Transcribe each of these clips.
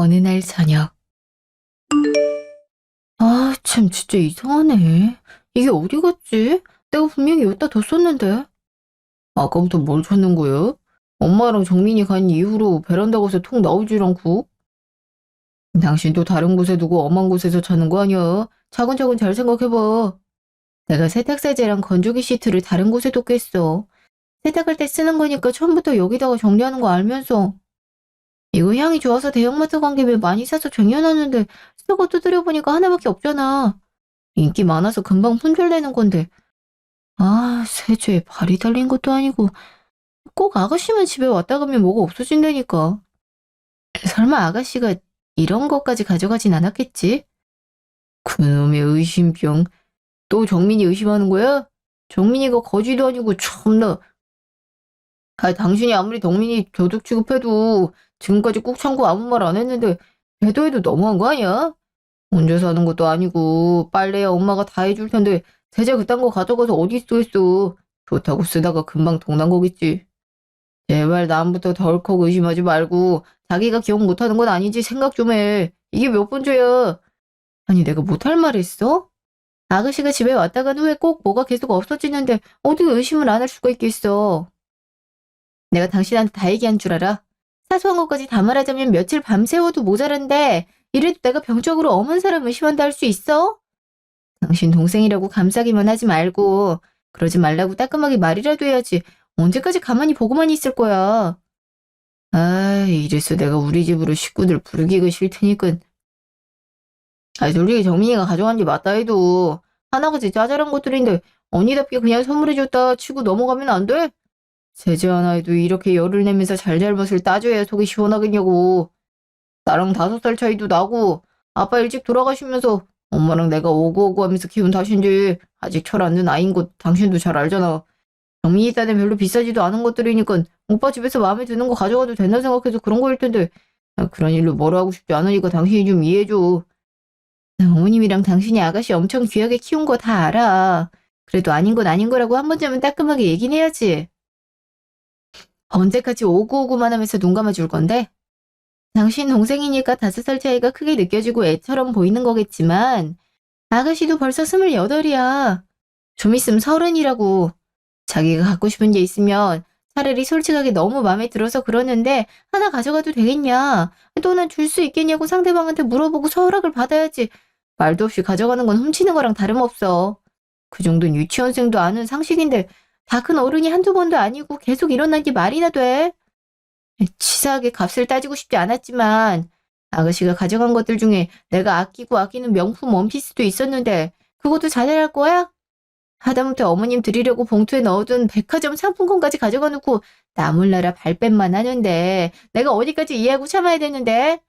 어느 날 저녁. 아, 참 진짜 이상하네. 이게 어디 갔지? 내가 분명히 여기다 뒀었는데. 아까부터 뭘 찾는 거야? 엄마랑 정민이 간 이후로 베란다 곳에 통 나오질 않고. 당신도 다른 곳에 두고 엄한 곳에서 찾는 거 아니야? 차근차근 잘 생각해봐. 내가 세탁세제랑 건조기 시트를 다른 곳에 뒀겠어. 세탁할 때 쓰는 거니까 처음부터 여기다가 정리하는 거 알면서. 이거 향이 좋아서 대형마트 간 김에 많이 사서 쟁여놨는데 쓰고 두드려보니까 하나밖에 없잖아. 인기 많아서 금방 품절되는 건데. 아, 세제에 발이 달린 것도 아니고 꼭 아가씨만 집에 왔다 가면 뭐가 없어진다니까. 설마 아가씨가 이런 것까지 가져가진 않았겠지? 그놈의 의심병. 또 정민이 의심하는 거야? 정민이가 거지도 아니고 참나. 아, 당신이 아무리 정민이 도둑 취급해도 지금까지 꾹 참고 아무 말 안 했는데 해도 너무한 거 아니야? 혼자 사는 것도 아니고 빨래야 엄마가 다 해줄 텐데 세제 그딴 거 가져가서 어디 쓰겠어. 좋다고 쓰다가 금방 동난 거겠지. 제발 다음부터 덜컥 의심하지 말고 자기가 기억 못하는 건 아닌지 생각 좀 해. 이게 몇 번째야. 아니 내가 못할 말 했어? 아가씨가 집에 왔다 간 후에 꼭 뭐가 계속 없어지는데 어떻게 의심을 안 할 수가 있겠어. 내가 당신한테 다 얘기한 줄 알아? 사소한 것까지 다 말하자면 며칠 밤새워도 모자란데 이래도 내가 병적으로 엄한 사람 의심한다 할 수 있어? 당신 동생이라고 감싸기만 하지 말고 그러지 말라고 따끔하게 말이라도 해야지. 언제까지 가만히 보고만 있을 거야. 아, 이래서 내가 우리 집으로 식구들 부르기가 싫테니까. 아, 솔직히 정민이가 가져간 게 맞다 해도 하나같이 짜잘한 것들인데 언니답게 그냥 선물해줬다 치고 넘어가면 안 돼? 세제 하나에도 이렇게 열을 내면서 잘잘못을 따져야 속이 시원하겠냐고. 나랑 5살 차이도 나고 아빠 일찍 돌아가시면서 엄마랑 내가 오고오고 하면서 키운 탓인지 아직 철 안 든 아이인 것 당신도 잘 알잖아. 정민이 딴에 별로 비싸지도 않은 것들이니까 오빠 집에서 마음에 드는 거 가져가도 된다 생각해서 그런 거일 텐데. 아, 그런 일로 뭐라 하고 싶지 않으니까 당신이 좀 이해해줘. 나 어머님이랑 당신이 아가씨 엄청 귀하게 키운 거 다 알아. 그래도 아닌 건 아닌 거라고 한 번쯤은 따끔하게 얘긴 해야지. 언제까지 오구오구만 하면서 눈 감아줄 건데? 당신 동생이니까 5살 차이가 크게 느껴지고 애처럼 보이는 거겠지만 아가씨도 벌써 28이야. 좀 있으면 30이라고. 자기가 갖고 싶은 게 있으면 차라리 솔직하게 너무 마음에 들어서 그러는데 하나 가져가도 되겠냐? 또는 줄 수 있겠냐고 상대방한테 물어보고 허락을 받아야지. 말도 없이 가져가는 건 훔치는 거랑 다름없어. 그 정도는 유치원생도 아는 상식인데 다 큰 어른이 한두 번도 아니고 계속 일어난 게 말이나 돼? 치사하게 값을 따지고 싶지 않았지만 아가씨가 가져간 것들 중에 내가 아끼고 아끼는 명품 원피스도 있었는데 그것도 자잘할 거야? 하다못해 어머님 드리려고 봉투에 넣어둔 백화점 상품권까지 가져가 놓고 나몰라라 발뺌만 하는데 내가 어디까지 이해하고 참아야 되는데?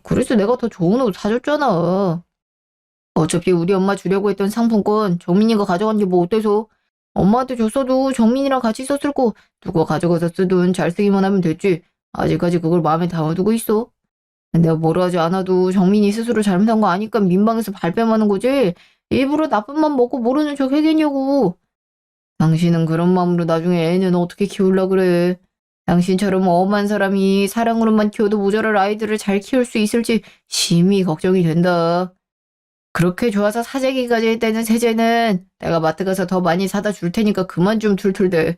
그래서 내가 더 좋은 옷 사줬잖아. 어차피 우리 엄마 주려고 했던 상품권 정민이가 가져간 게 뭐 어때서? 엄마한테 줬어도 정민이랑 같이 썼을 거 누가 가져가서 쓰든 잘 쓰기만 하면 됐지. 아직까지 그걸 마음에 담아두고 있어. 내가 뭐라 하지 않아도 정민이 스스로 잘못한 거 아니까 민방에서 발뺌하는 거지. 일부러 나쁜 맘 먹고 모르는 척 해겠냐고. 당신은 그런 마음으로 나중에 애는 어떻게 키우려 그래. 당신처럼 엄한 사람이 사랑으로만 키워도 모자랄 아이들을 잘 키울 수 있을지 심히 걱정이 된다. 그렇게 좋아서 사재기까지 했다는 세제는 내가 마트 가서 더 많이 사다 줄 테니까 그만 좀 툴툴대.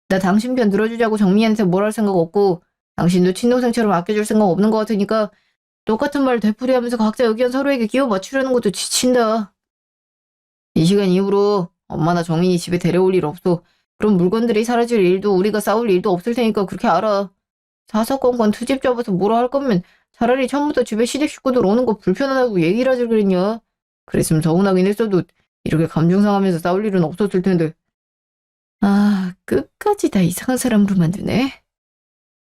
나 당신 편 들어주자고 정민이한테 뭘 할 생각 없고 당신도 친동생처럼 아껴줄 생각 없는 것 같으니까 똑같은 말 되풀이하면서 각자 의견 서로에게 끼워 맞추려는 것도 지친다. 이 시간 이후로 엄마나 정민이 집에 데려올 일 없어. 그럼 물건들이 사라질 일도 우리가 싸울 일도 없을 테니까 그렇게 알아. 사사건건 트집 잡아서 뭐라 할 거면 차라리 처음부터 집에 시댁 식구들 오는 거 불편하다고 얘기를 하지 그랬냐. 그랬으면 서운하긴 했어도 이렇게 감정 상하면서 싸울 일은 없었을 텐데. 아, 끝까지 다 이상한 사람으로 만드네.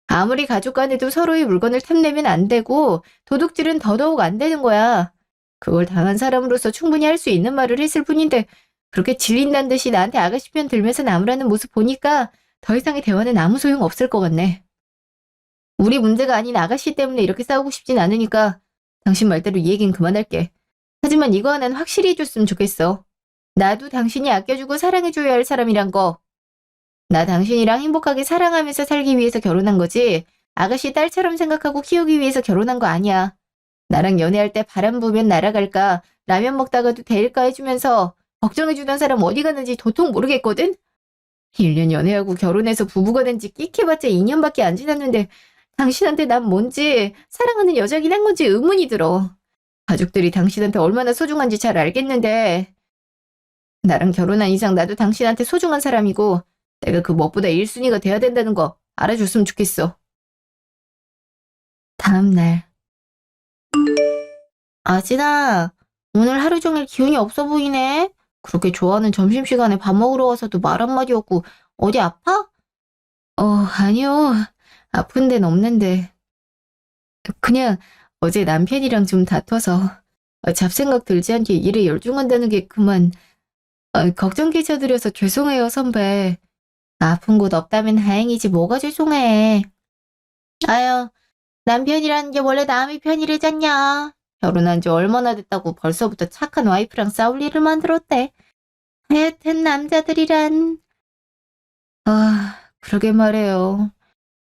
아무리 가족 간에도 서로의 물건을 탐내면 안 되고 도둑질은 더더욱 안 되는 거야. 그걸 당한 사람으로서 충분히 할 수 있는 말을 했을 뿐인데 그렇게 질린다는 듯이 나한테 아가씨 편 들면서 나무라는 모습 보니까 더 이상의 대화는 아무 소용 없을 것 같네. 우리 문제가 아닌 아가씨 때문에 이렇게 싸우고 싶진 않으니까 당신 말대로 이 얘기는 그만할게. 하지만 이거 하나는 확실히 해줬으면 좋겠어. 나도 당신이 아껴주고 사랑해줘야 할 사람이란 거. 나 당신이랑 행복하게 사랑하면서 살기 위해서 결혼한 거지. 아가씨 딸처럼 생각하고 키우기 위해서 결혼한 거 아니야. 나랑 연애할 때 바람 부면 날아갈까, 라면 먹다가도 데일까 해주면서 걱정해주던 사람 어디 갔는지 도통 모르겠거든? 1년 연애하고 결혼해서 부부가 된 지 끽해봤자 2년밖에 안 지났는데 당신한테 난 뭔지 사랑하는 여자긴 한 건지 의문이 들어. 가족들이 당신한테 얼마나 소중한지 잘 알겠는데 나랑 결혼한 이상 나도 당신한테 소중한 사람이고 내가 그 무엇보다 1순위가 돼야 된다는 거 알아줬으면 좋겠어. 다음 날. 아진아, 오늘 하루 종일 기운이 없어 보이네. 그렇게 좋아하는 점심시간에 밥 먹으러 와서도 말 한마디 없고 어디 아파? 아니요. 아픈 데는 없는데. 그냥 어제 남편이랑 좀 다퉈서 잡생각 들지 않게 일에 열중한다는 게 그만. 걱정 끼쳐드려서 죄송해요, 선배. 아픈 곳 없다면 다행이지 뭐가 죄송해. 아유, 남편이라는 게 원래 남의 편이래잖냐. 결혼한 지 얼마나 됐다고 벌써부터 착한 와이프랑 싸울 일을 만들었대. 하여튼 남자들이란. 그러게 말해요.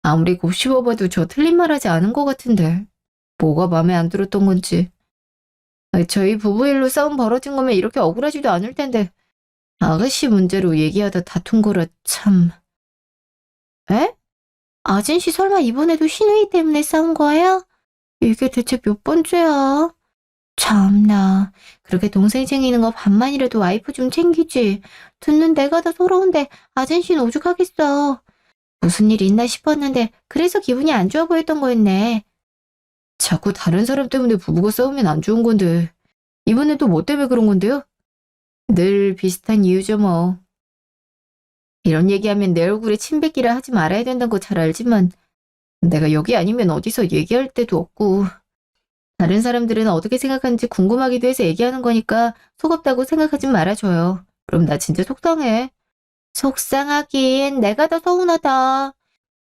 아무리 곱씹어봐도 저 틀린 말 하지 않은 것 같은데. 뭐가 마음에 안 들었던 건지. 저희 부부 일로 싸움 벌어진 거면 이렇게 억울하지도 않을 텐데. 아가씨 문제로 얘기하다 다툰 거라 참. 에? 아진 씨 설마 이번에도 신우이 때문에 싸운 거야? 이게 대체 몇 번째야? 참나. 그렇게 동생 챙기는 거 반만이라도 와이프 좀 챙기지. 듣는 내가 다 서러운데 아진 씨는 오죽하겠어. 무슨 일 있나 싶었는데 그래서 기분이 안 좋아 보였던 거였네. 자꾸 다른 사람 때문에 부부가 싸우면 안 좋은 건데. 이번엔 또 뭐 때문에 그런 건데요? 늘 비슷한 이유죠 뭐. 이런 얘기하면 내 얼굴에 침 뱉기라 하지 말아야 된다는 거 잘 알지만 내가 여기 아니면 어디서 얘기할 데도 없고 다른 사람들은 어떻게 생각하는지 궁금하기도 해서 얘기하는 거니까 속없다고 생각하지 말아줘요. 그럼 나 진짜 속상해. 속상하긴 내가 더 서운하다.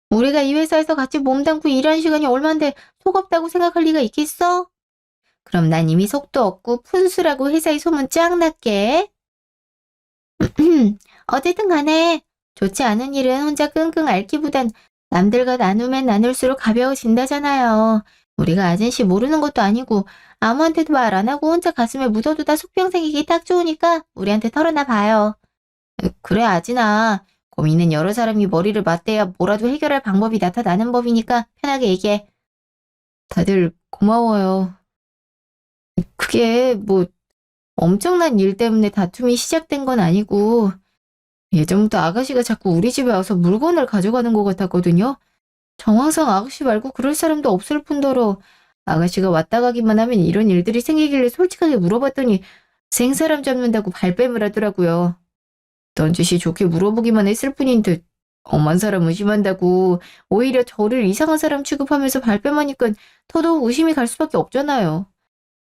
우리가 이 회사에서 같이 몸담고 일하는 시간이 얼만데 속없다고 생각할 리가 있겠어? 그럼 난 이미 속도 없고 푼수라고 회사에 소문 쫙 났게. 어쨌든 간에 좋지 않은 일은 혼자 끙끙 앓기보단 남들과 나누면 나눌수록 가벼워진다잖아요. 우리가 아진씨 모르는 것도 아니고 아무한테도 말 안 하고 혼자 가슴에 묻어두다 속병 생기기 딱 좋으니까 우리한테 털어놔 봐요. 그래 아진아. 고민은 여러 사람이 머리를 맞대야 뭐라도 해결할 방법이 나타나는 법이니까 편하게 얘기해. 다들 고마워요. 그게 뭐 엄청난 일 때문에 다툼이 시작된 건 아니고 예전부터 아가씨가 자꾸 우리 집에 와서 물건을 가져가는 것 같았거든요. 정황상 아가씨 말고 그럴 사람도 없을 뿐더러 아가씨가 왔다 가기만 하면 이런 일들이 생기길래 솔직하게 물어봤더니 생사람 잡는다고 발뺌을 하더라고요. 넌지시 좋게 물어보기만 했을 뿐인데 엄한 사람 의심한다고 오히려 저를 이상한 사람 취급하면서 발뺌하니까 더더욱 의심이 갈 수밖에 없잖아요.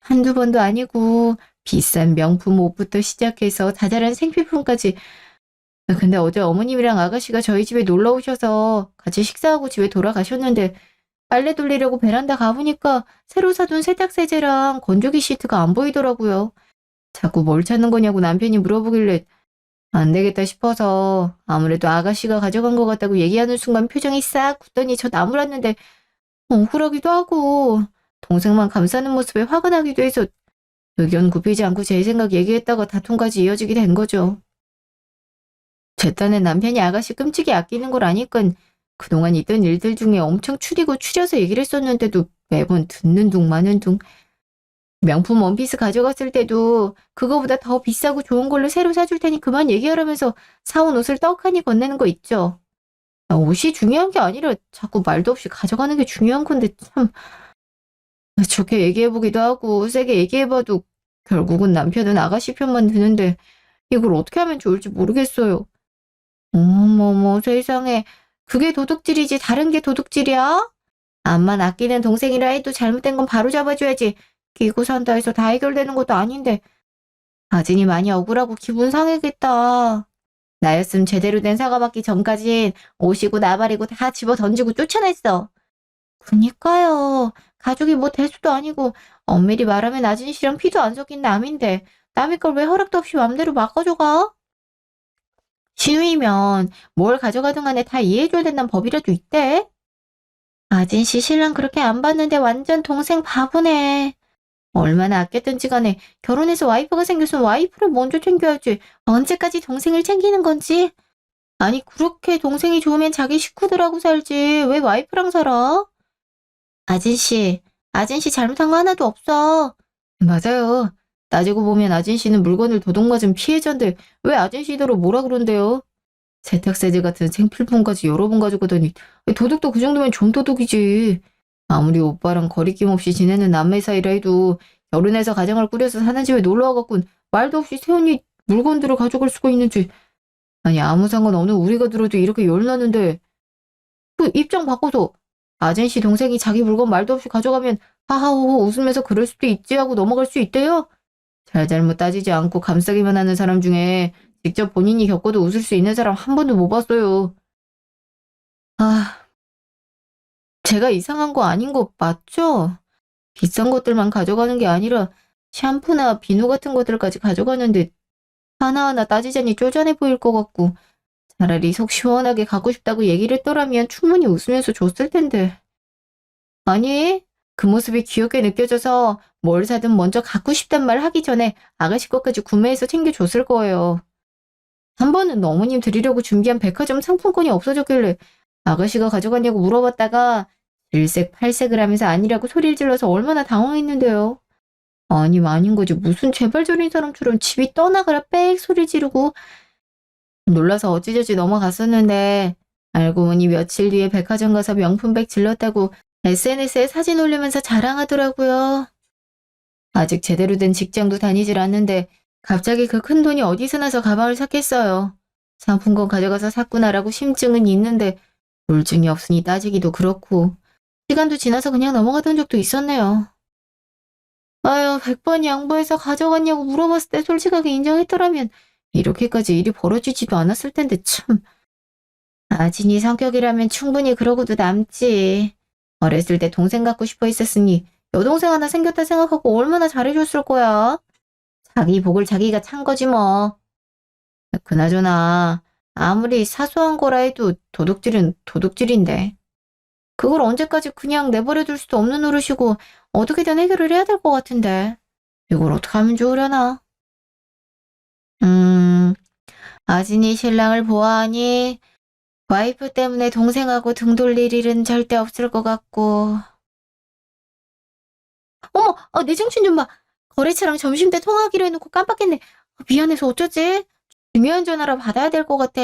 한두 번도 아니고 비싼 명품 옷부터 시작해서 자잘한 생필품까지. 근데 어제 어머님이랑 아가씨가 저희 집에 놀러 오셔서 같이 식사하고 집에 돌아가셨는데 빨래 돌리려고 베란다 가보니까 새로 사둔 세탁세제랑 건조기 시트가 안 보이더라고요. 자꾸 뭘 찾는 거냐고 남편이 물어보길래 안 되겠다 싶어서 아무래도 아가씨가 가져간 것 같다고 얘기하는 순간 표정이 싹 굳더니 저 나무랐는데 억울하기도 하고 동생만 감싸는 모습에 화가 나기도 해서 의견 굽히지 않고 제 생각 얘기했다가 다툼까지 이어지게 된 거죠. 제 딴에 남편이 아가씨 끔찍이 아끼는 걸 아니까 그동안 있던 일들 중에 엄청 추리고 추려서 얘기를 했었는데도 매번 듣는 둥 마는 둥. 명품 원피스 가져갔을 때도 그거보다 더 비싸고 좋은 걸로 새로 사줄 테니 그만 얘기하라면서 사온 옷을 떡하니 건네는 거 있죠. 옷이 중요한 게 아니라 자꾸 말도 없이 가져가는 게 중요한 건데 참. 좋게 얘기해보기도 하고 세게 얘기해봐도 결국은 남편은 아가씨 편만 드는데 이걸 어떻게 하면 좋을지 모르겠어요. 어머머 세상에. 그게 도둑질이지 다른 게 도둑질이야? 암만 아끼는 동생이라 해도 잘못된 건 바로 잡아줘야지. 끼고 산다 해서 다 해결되는 것도 아닌데. 아진이 많이 억울하고 기분 상하겠다. 나였으면 제대로 된 사과 받기 전까진 옷이고 나발이고 다 집어 던지고 쫓아냈어. 그니까요. 가족이 뭐 대수도 아니고 엄밀히 말하면 아진 씨랑 피도 안 섞인 남인데 남의 걸 왜 허락도 없이 맘대로 막 가져가? 신우이면 뭘 가져가든 간에 다 이해해줘야 된다는 법이라도 있대. 아진씨 신랑 그렇게 안 봤는데 완전 동생 바보네. 얼마나 아꼈든지 간에 결혼해서 와이프가 생겼으면 와이프를 먼저 챙겨야지. 언제까지 동생을 챙기는 건지. 아니 그렇게 동생이 좋으면 자기 식구들하고 살지. 왜 와이프랑 살아? 아진씨 잘못한 거 하나도 없어. 맞아요. 따지고 보면 아진씨는 물건을 도둑맞은 피해자인데 왜 아진씨더러 뭐라 그런대요? 세탁세제 같은 생필품까지 여러 번 가져가더니 도둑도 그 정도면 좀 도둑이지. 아무리 오빠랑 거리낌 없이 지내는 남매 사이라 해도 결혼해서 가정을 꾸려서 사는 집에 놀러 와갖군 말도 없이 세훈이 물건들을 가져갈 수가 있는지. 아니 아무 상관없는 우리가 들어도 이렇게 열나는데 그 입장 바꿔서 아젠씨 동생이 자기 물건 말도 없이 가져가면 하하호호 웃으면서 그럴 수도 있지 하고 넘어갈 수 있대요? 잘잘못 따지지 않고 감싸기만 하는 사람 중에 직접 본인이 겪어도 웃을 수 있는 사람 한 번도 못 봤어요. 아, 제가 이상한 거 아닌 거 맞죠? 비싼 것들만 가져가는 게 아니라 샴푸나 비누 같은 것들까지 가져가는데 하나하나 따지자니 쪼잔해 보일 것 같고 차라리 속 시원하게 갖고 싶다고 얘기를 했더라면 충분히 웃으면서 줬을 텐데. 아니, 그 모습이 귀엽게 느껴져서 뭘 사든 먼저 갖고 싶단 말 하기 전에 아가씨 것까지 구매해서 챙겨줬을 거예요. 한 번은 어머님 드리려고 준비한 백화점 상품권이 없어졌길래 아가씨가 가져갔냐고 물어봤다가 일색팔색을 하면서 아니라고 소리를 질러서 얼마나 당황했는데요. 아님 아닌 거지 무슨 재발절인 사람처럼 집이 떠나가라 빽 소리 지르고 놀라서 어찌저찌 넘어갔었는데 알고 보니 며칠 뒤에 백화점 가서 명품백 질렀다고 SNS에 사진 올리면서 자랑하더라고요. 아직 제대로 된 직장도 다니질 않는데 갑자기 그 큰돈이 어디서 나서 가방을 샀겠어요. 상품권 가져가서 샀구나라고 심증은 있는데 물증이 없으니 따지기도 그렇고 시간도 지나서 그냥 넘어가던 적도 있었네요. 아유, 100번 양보해서 가져갔냐고 물어봤을 때 솔직하게 인정했더라면 이렇게까지 일이 벌어지지도 않았을 텐데 참. 아진이 성격이라면 충분히 그러고도 남지. 어렸을 때 동생 갖고 싶어 했었으니 여동생 하나 생겼다 생각하고 얼마나 잘해줬을 거야. 자기 복을 자기가 찬 거지 뭐. 그나저나 아무리 사소한 거라 해도 도둑질은 도둑질인데. 그걸 언제까지 그냥 내버려둘 수도 없는 노릇이고 어떻게든 해결을 해야 될 것 같은데. 이걸 어떻게 하면 좋으려나? 아진이 신랑을 보아하니 와이프 때문에 동생하고 등 돌릴 일은 절대 없을 것 같고. 어머, 내 정신 좀 봐. 거래처랑 점심때 통화하기로 해놓고 깜빡했네. 미안해서 어쩌지? 중요한 전화라 받아야 될 것 같아.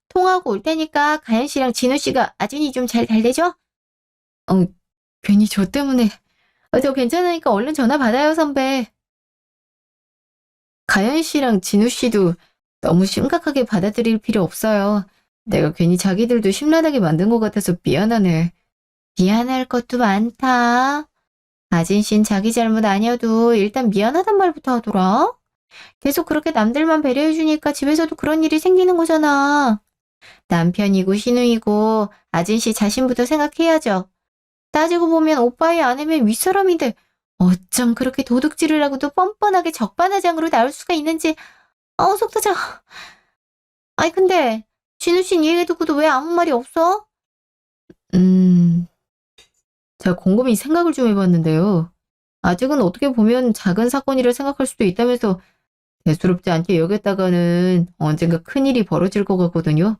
통화하고 올 테니까 가연 씨랑 진우 씨가 아진이 좀 잘 달래줘? 어, 괜히 저 때문에. 저 괜찮으니까 얼른 전화 받아요, 선배. 가연 씨랑 진우 씨도 너무 심각하게 받아들일 필요 없어요. 내가 괜히 자기들도 심란하게 만든 것 같아서 미안하네. 미안할 것도 많다. 아진 씨는 자기 잘못 아니어도 일단 미안하단 말부터 하더라. 계속 그렇게 남들만 배려해주니까 집에서도 그런 일이 생기는 거잖아. 남편이고 시누이고 아진 씨 자신부터 생각해야죠. 따지고 보면 오빠의 아내면 윗사람인데 어쩜 그렇게 도둑질을 하고도 뻔뻔하게 적반하장으로 나올 수가 있는지 속 터져. 아니 근데 진우 씨는 이 얘기 듣고도 왜 아무 말이 없어? 제가 곰곰이 생각을 좀 해봤는데요. 아직은 어떻게 보면 작은 사건이라 생각할 수도 있다면서 대수롭지 않게 여겼다가는 언젠가 큰일이 벌어질 것 같거든요.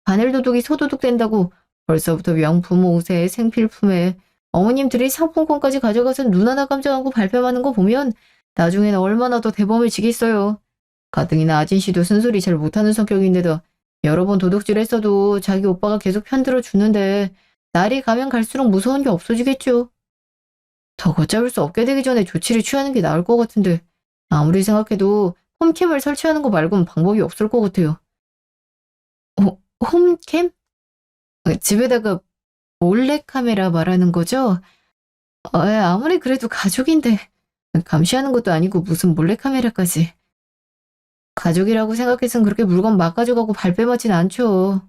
바늘 도둑이 소도둑 된다고 벌써부터 명품 옷에 생필품에 어머님들이 상품권까지 가져가서 눈 하나 깜짝 않고 발뺌하는 거 보면 나중에는 얼마나 더 대범을 지겠어요. 가뜩이나 아진 씨도 쓴소리 잘 못하는 성격인데도 여러 번 도둑질 했어도 자기 오빠가 계속 편들어 주는데 날이 가면 갈수록 무서운 게 없어지겠죠. 더 걷잡을 수 없게 되기 전에 조치를 취하는 게 나을 것 같은데 아무리 생각해도 홈캠을 설치하는 거 말고는 방법이 없을 것 같아요. 홈캠? 집에다가 몰래카메라 말하는 거죠? 아무리 그래도 가족인데 감시하는 것도 아니고 무슨 몰래카메라까지. 가족이라고 생각해선 그렇게 물건 막 가져가고 발뺌하진 않죠.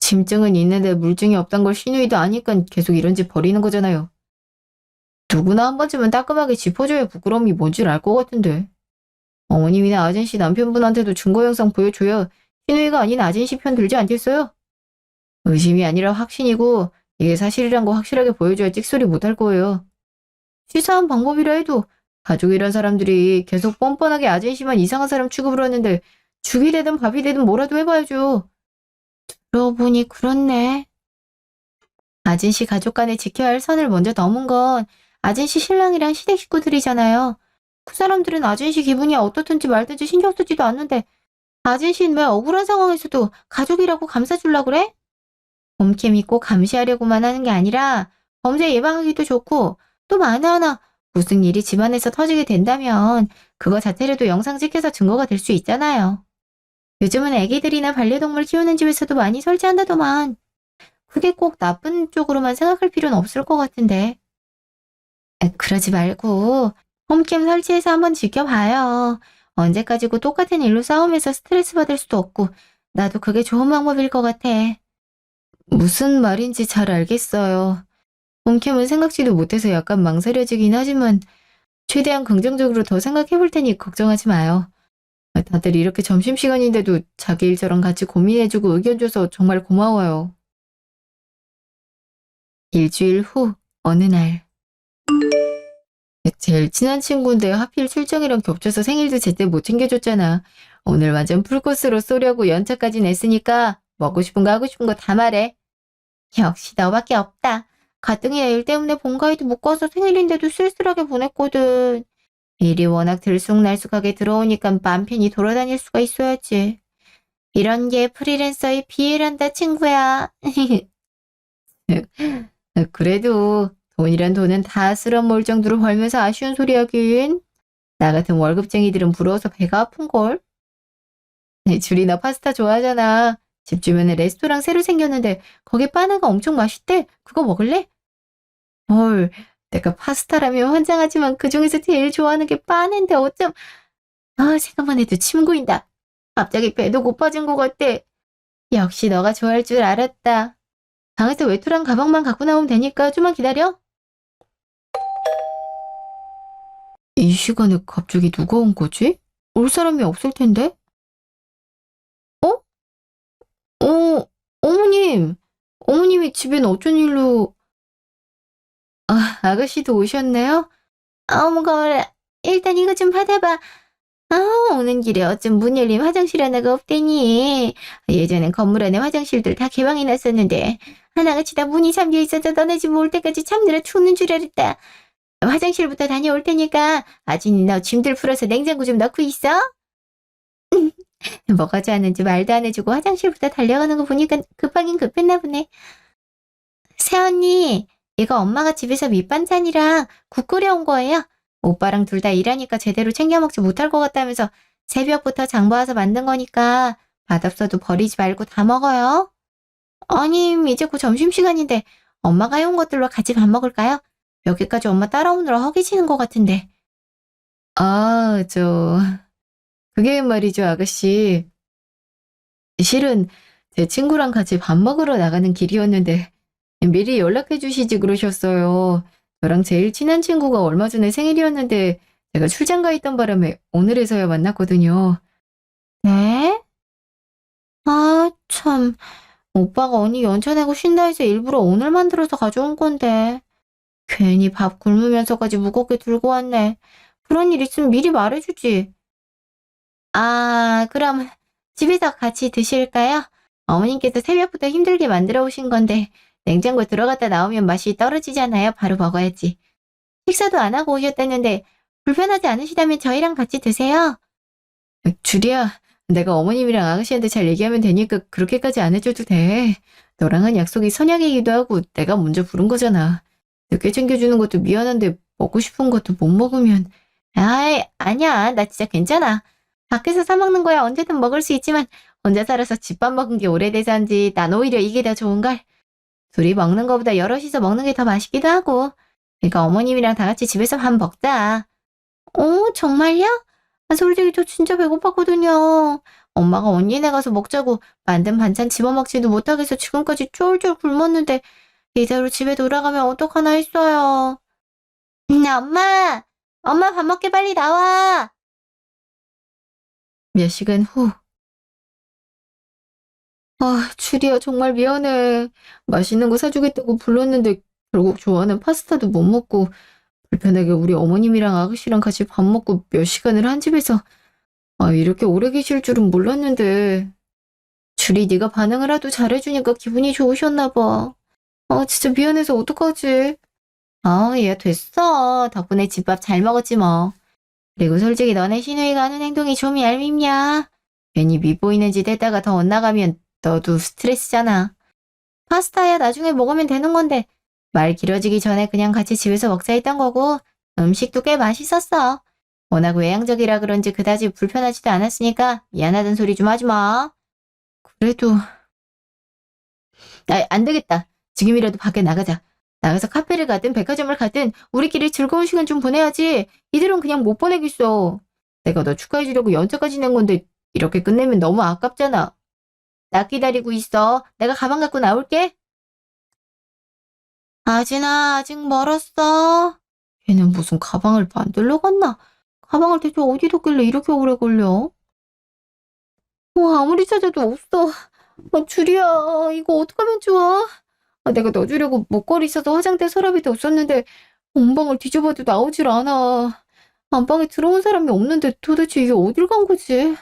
짐증은 있는데 물증이 없단 걸 시누이도 아니까 계속 이런 짓 벌이는 거잖아요. 누구나 한 번쯤은 따끔하게 짚어줘야 부끄러움이 뭔지를 알 것 같은데. 어머님이나 아진씨 남편분한테도 증거 영상 보여줘야 시누이가 아닌 아진씨 편 들지 않겠어요? 의심이 아니라 확신이고 이게 사실이란 거 확실하게 보여줘야 찍소리 못할 거예요. 치사한 방법이라 해도 가족이란 사람들이 계속 뻔뻔하게 아진 씨만 이상한 사람 취급을 하는데 죽이 되든 밥이 되든 뭐라도 해봐야죠. 그러고 보니 그렇네. 아진 씨 가족 간에 지켜야 할 선을 먼저 넘은 건 아진 씨 신랑이랑 시댁 식구들이잖아요. 그 사람들은 아진 씨 기분이 어떻든지 말든지 신경 쓰지도 않는데 아진 씨는 왜 억울한 상황에서도 가족이라고 감싸주려고 그래? 봄캠 있고 감시하려고만 하는 게 아니라 범죄 예방하기도 좋고 또 만에 하나 무슨 일이 집안에서 터지게 된다면 그거 자체로도 영상 찍혀서 증거가 될 수 있잖아요. 요즘은 애기들이나 반려동물 키우는 집에서도 많이 설치한다더만. 그게 꼭 나쁜 쪽으로만 생각할 필요는 없을 것 같은데. 그러지 말고 홈캠 설치해서 한번 지켜봐요. 언제까지고 똑같은 일로 싸우면서 스트레스 받을 수도 없고 나도 그게 좋은 방법일 것 같아. 무슨 말인지 잘 알겠어요. 홈캠은 생각지도 못해서 약간 망설여지긴 하지만 최대한 긍정적으로 더 생각해 볼 테니 걱정하지 마요. 다들 이렇게 점심시간인데도 자기 일처럼 같이 고민해주고 의견 줘서 정말 고마워요. 일주일 후 어느 날 제일 친한 친구인데 하필 출장이랑 겹쳐서 생일도 제때 못 챙겨줬잖아. 오늘 완전 풀코스로 쏘려고 연차까지 냈으니까 먹고 싶은 거 하고 싶은 거 다 말해. 역시 너밖에 없다. 가뜩이 일 때문에 본가에도 못 가서 생일인데도 쓸쓸하게 보냈거든. 일이 워낙 들쑥날쑥하게 들어오니까 맘 편히 돌아다닐 수가 있어야지. 이런 게 프리랜서의 비애란다, 친구야. 그래도 돈이란 돈은 다 쓸어모을 정도로 벌면서 아쉬운 소리 하긴. 나 같은 월급쟁이들은 부러워서 배가 아픈걸. 줄이나 파스타 좋아하잖아. 집 주변에 레스토랑 새로 생겼는데 거기 바나가 엄청 맛있대. 그거 먹을래? 헐, 내가 파스타라면 환장하지만 그중에서 제일 좋아하는 게 바나인데 어쩜. 생각만 해도 침 고인다. 갑자기 배도 고파진 것 같아. 역시 너가 좋아할 줄 알았다. 방에서 외투랑 가방만 갖고 나오면 되니까 좀만 기다려. 이 시간에 갑자기 누가 온 거지? 올 사람이 없을 텐데? 어? 어머님. 어머님이 집엔 어쩐 일로. 아가씨도 오셨네요? 어머가 일단 이거 좀 받아봐. 오는 길에 어쩜 문 열린 화장실 하나가 없대니. 예전엔 건물 안에 화장실들 다 개방해놨었는데 하나같이 다 문이 잠겨있어서 너네 집 올 때까지 참느라 죽는 줄 알았다. 화장실부터 다녀올 테니까 아진이 너 짐들 풀어서 냉장고 좀 넣고 있어. 뭐가 좋았는지 말도 안 해주고 화장실부터 달려가는 거 보니까 급하긴 급했나 보네. 새언니, 이거 엄마가 집에서 밑반찬이랑 국 끓여온 거예요. 오빠랑 둘 다 일하니까 제대로 챙겨 먹지 못할 것 같다면서 새벽부터 장 봐와서 만든 거니까 맛없어도 버리지 말고 다 먹어요. 아님, 이제 곧 점심시간인데 엄마가 해온 것들로 같이 밥 먹을까요? 여기까지 엄마 따라오느라 허기지는 것 같은데. 아, 그게 말이죠, 아가씨. 실은 제 친구랑 같이 밥 먹으러 나가는 길이었는데 미리 연락해 주시지 그러셨어요. 저랑 제일 친한 친구가 얼마 전에 생일이었는데 제가 출장 가 있던 바람에 오늘에서야 만났거든요. 네? 참. 오빠가 언니 연차 내고 쉰다 해서 일부러 오늘 만들어서 가져온 건데. 괜히 밥 굶으면서까지 무겁게 들고 왔네. 그런 일 있으면 미리 말해주지. 그럼 집에서 같이 드실까요? 어머님께서 새벽부터 힘들게 만들어 오신 건데 냉장고에 들어갔다 나오면 맛이 떨어지잖아요. 바로 먹어야지. 식사도 안 하고 오셨다는데 불편하지 않으시다면 저희랑 같이 드세요. 주리야, 내가 어머님이랑 아가씨한테 잘 얘기하면 되니까 그렇게까지 안 해줘도 돼. 너랑 한 약속이 선약이기도 하고 내가 먼저 부른 거잖아. 늦게 챙겨주는 것도 미안한데 먹고 싶은 것도 못 먹으면. 아니야. 나 진짜 괜찮아. 밖에서 사 먹는 거야 언제든 먹을 수 있지만 혼자 살아서 집밥 먹은 게 오래돼서인지 난 오히려 이게 더 좋은걸. 둘이 먹는 거보다 여럿이서 먹는 게 더 맛있기도 하고. 그러니까 어머님이랑 다 같이 집에서 밥 먹자. 정말요? 솔직히 저 진짜 배고팠거든요. 엄마가 언니네 가서 먹자고 만든 반찬 집어먹지도 못하겠어 지금까지 쫄쫄 굶었는데 이대로 집에 돌아가면 어떡하나 했어요. 엄마! 엄마 밥 먹게 빨리 나와! 몇 시간 후 아, 추리야, 정말 미안해. 맛있는 거 사주겠다고 불렀는데 결국 좋아하는 파스타도 못 먹고 불편하게 우리 어머님이랑 아가씨랑 같이 밥 먹고 몇 시간을 한 집에서 이렇게 오래 계실 줄은 몰랐는데. 주리 네가 반응을 하도 잘해주니까 기분이 좋으셨나 봐. 진짜 미안해서 어떡하지? 얘 됐어. 덕분에 집밥 잘 먹었지 뭐. 그리고 솔직히 너네 시누이가 하는 행동이 좀 얄밉냐? 괜히 밉보이는 짓 했다가 더 엇나가면 너도 스트레스잖아. 파스타야 나중에 먹으면 되는 건데 말 길어지기 전에 그냥 같이 집에서 먹자 했던 거고 음식도 꽤 맛있었어. 워낙 외향적이라 그런지 그다지 불편하지도 않았으니까 미안하단 소리 좀 하지 마. 그래도 안 되겠다. 지금이라도 밖에 나가자. 나가서 카페를 가든 백화점을 가든 우리끼리 즐거운 시간 좀 보내야지. 이대로는 그냥 못 보내겠어. 내가 너 축하해주려고 연차까지 낸 건데 이렇게 끝내면 너무 아깝잖아. 나 기다리고 있어. 내가 가방 갖고 나올게. 아진아, 아직 멀었어. 걔는 무슨 가방을 만들러 갔나? 가방을 대체 어디 뒀길래 이렇게 오래 걸려? 아무리 찾아도 없어. 주리야, 이거 어떡하면 좋아? 내가 너 주려고 목걸이 있어서 화장대 서랍에도 없었는데 온방을 뒤져봐도 나오질 않아. 안방에 들어온 사람이 없는데 도대체 이게 어딜 간 거지?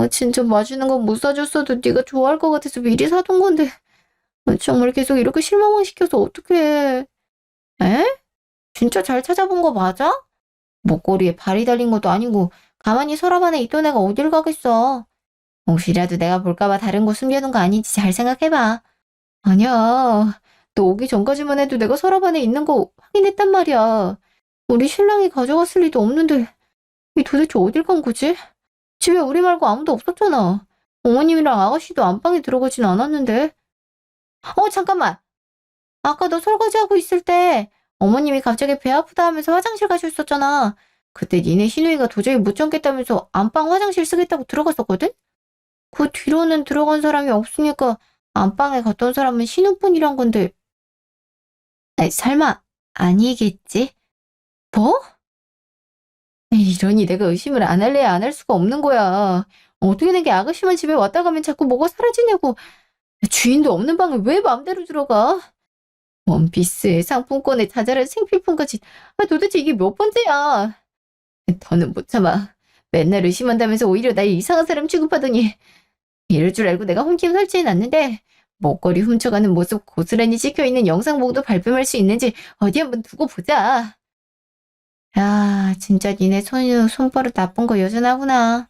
진짜 맛있는 건 못 사줬어도 네가 좋아할 것 같아서 미리 사둔 건데 정말 계속 이렇게 실망만 시켜서 어떡해. 에? 진짜 잘 찾아본 거 맞아? 목걸이에 발이 달린 것도 아니고 가만히 서랍 안에 있던 애가 어딜 가겠어. 혹시라도 내가 볼까봐 다른 곳 숨겨둔 거 아닌지 잘 생각해봐. 아니야. 너 오기 전까지만 해도 내가 서랍 안에 있는 거 확인했단 말이야. 우리 신랑이 가져갔을 리도 없는데 이 도대체 어딜 간 거지? 집에 우리 말고 아무도 없었잖아. 어머님이랑 아가씨도 안방에 들어가진 않았는데. 잠깐만. 아까 너 설거지하고 있을 때 어머님이 갑자기 배 아프다 하면서 화장실 가셨었잖아. 그때 니네 시누이가 도저히 못 참겠다면서 안방 화장실 쓰겠다고 들어갔었거든? 그 뒤로는 들어간 사람이 없으니까 안방에 갔던 사람은 신우뿐이란 건데. 설마 아니겠지? 뭐? 이러니 내가 의심을 안 할래야 안 할 수가 없는 거야. 어떻게 된 게 아가씨만 집에 왔다 가면 자꾸 뭐가 사라지냐고. 주인도 없는 방에 왜 마음대로 들어가? 원피스에 상품권에 자잘한 생필품까지. 도대체 이게 몇 번째야? 더는 못 참아. 맨날 의심한다면서 오히려 날 이상한 사람 취급하더니 이럴 줄 알고 내가 홈캠 설치해놨는데 목걸이 훔쳐가는 모습 고스란히 찍혀있는 영상 보고도 발뺌할 수 있는지 어디 한번 두고 보자. 야, 진짜 니네 손버릇 나쁜 거 여전하구나.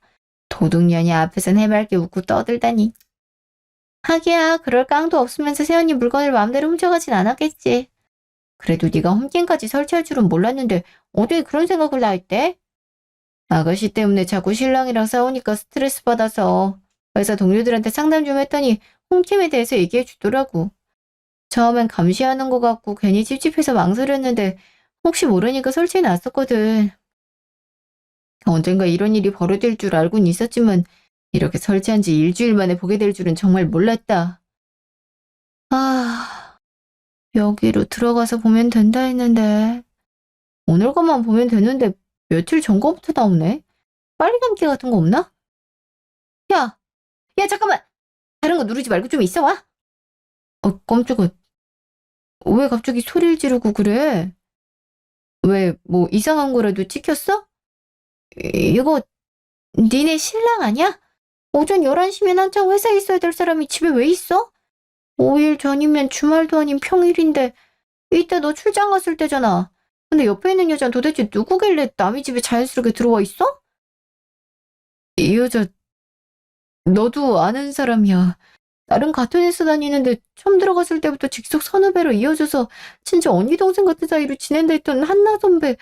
도둑년이 앞에선 해맑게 웃고 떠들다니. 하기야, 그럴 깡도 없으면서 세연이 물건을 마음대로 훔쳐가진 않았겠지. 그래도 네가 홈캠까지 설치할 줄은 몰랐는데 어떻게 그런 생각을 다 했대? 아가씨 때문에 자꾸 신랑이랑 싸우니까 스트레스 받아서 회사 동료들한테 상담 좀 했더니 홈캠에 대해서 얘기해 주더라고. 처음엔 감시하는 것 같고 괜히 찝찝해서 망설였는데 혹시 모르니까 설치해 놨었거든. 언젠가 이런 일이 벌어질 줄 알고는 있었지만 이렇게 설치한 지 일주일 만에 보게 될 줄은 정말 몰랐다. 여기로 들어가서 보면 된다 했는데 오늘 것만 보면 되는데 며칠 전 거부터 나오네. 빨리 감기 같은 거 없나? 야, 야 잠깐만. 다른 거 누르지 말고 좀 있어 와. 깜짝아. 왜 갑자기 소리를 지르고 그래? 왜 뭐 이상한 거라도 찍혔어? 이거 니네 신랑 아니야? 오전 11시면 한창 회사에 있어야 될 사람이 집에 왜 있어? 5일 전이면 주말도 아닌 평일인데 이때 너 출장 갔을 때잖아. 근데 옆에 있는 여자는 도대체 누구길래 남의 집에 자연스럽게 들어와 있어? 이 여자 너도 아는 사람이야. 나랑 같은 회사 다니는데 처음 들어갔을 때부터 직속 선후배로 이어져서 진짜 언니 동생 같은 사이로 지낸다 했던 한나 선배.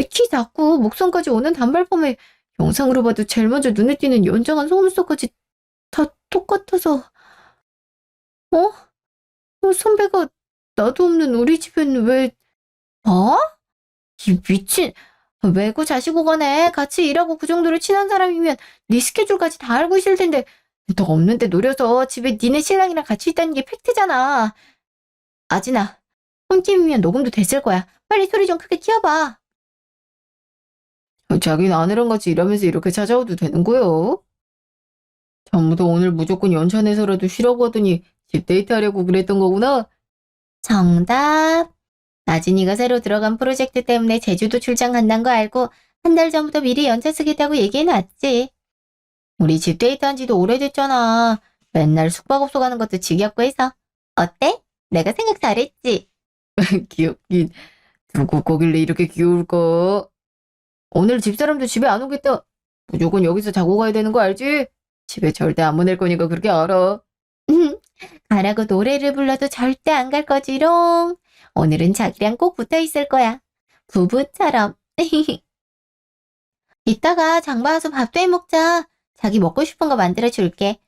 키 작고 목선까지 오는 단발펌에 영상으로 봐도 제일 먼저 눈에 띄는 연장한 속눈썹까지 다 똑같아서. 선배가 나도 없는 우리 집엔 왜. 어? 이 미친. 외고 자시고 가네. 같이 일하고 그 정도로 친한 사람이면 네 스케줄까지 다 알고 있을 텐데 너 없는데 노려서 집에 니네 신랑이랑 같이 있다는 게 팩트잖아. 아진아, 홈팀이면 녹음도 됐을 거야. 빨리 소리 좀 크게 키워봐. 자기는 아내랑 같이 일하면서 이렇게 찾아와도 되는 거요? 전부터 오늘 무조건 연차내서라도 쉬라고 하더니 집 데이트하려고 그랬던 거구나? 정답. 나진이가 새로 들어간 프로젝트 때문에 제주도 출장 간다는 거 알고 한 달 전부터 미리 연차 쓰겠다고 얘기해놨지. 우리 집 데이트한 지도 오래됐잖아. 맨날 숙박업소 가는 것도 지겹고 해서. 어때? 내가 생각 잘했지? 귀엽긴. 누구 거길래 이렇게 귀여울까? 오늘 집사람도 집에 안 오겠다. 무조건 여기서 자고 가야 되는 거 알지? 집에 절대 안 보낼 거니까 그렇게 알아. 가라고 노래를 불러도 절대 안 갈 거지롱. 오늘은 자기랑 꼭 붙어 있을 거야. 부부처럼. 이따가 장 봐서 밥도 해 먹자. 자기 먹고 싶은 거 만들어 줄게.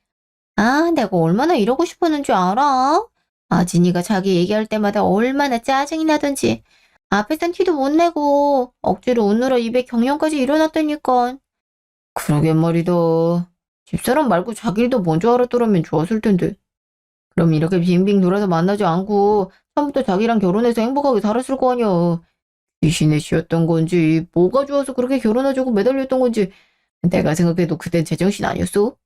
아, 내가 얼마나 이러고 싶었는 줄 알아? 아진이가 자기 얘기할 때마다 얼마나 짜증이 나던지. 앞에선 티도 못 내고 억지로 웃느라 입에 경련까지 일어났다니까. 그러게 말이다. 집사람 말고 자기 일도 먼저 알았더라면 좋았을 텐데. 그럼 이렇게 빙빙 돌아서 만나지 않고 처음부터 자기랑 결혼해서 행복하게 살았을 거 아니야. 귀신의 씨였던 건지 뭐가 좋아서 그렇게 결혼하자고 매달렸던 건지 내가 생각해도 그땐 제정신 아니었어?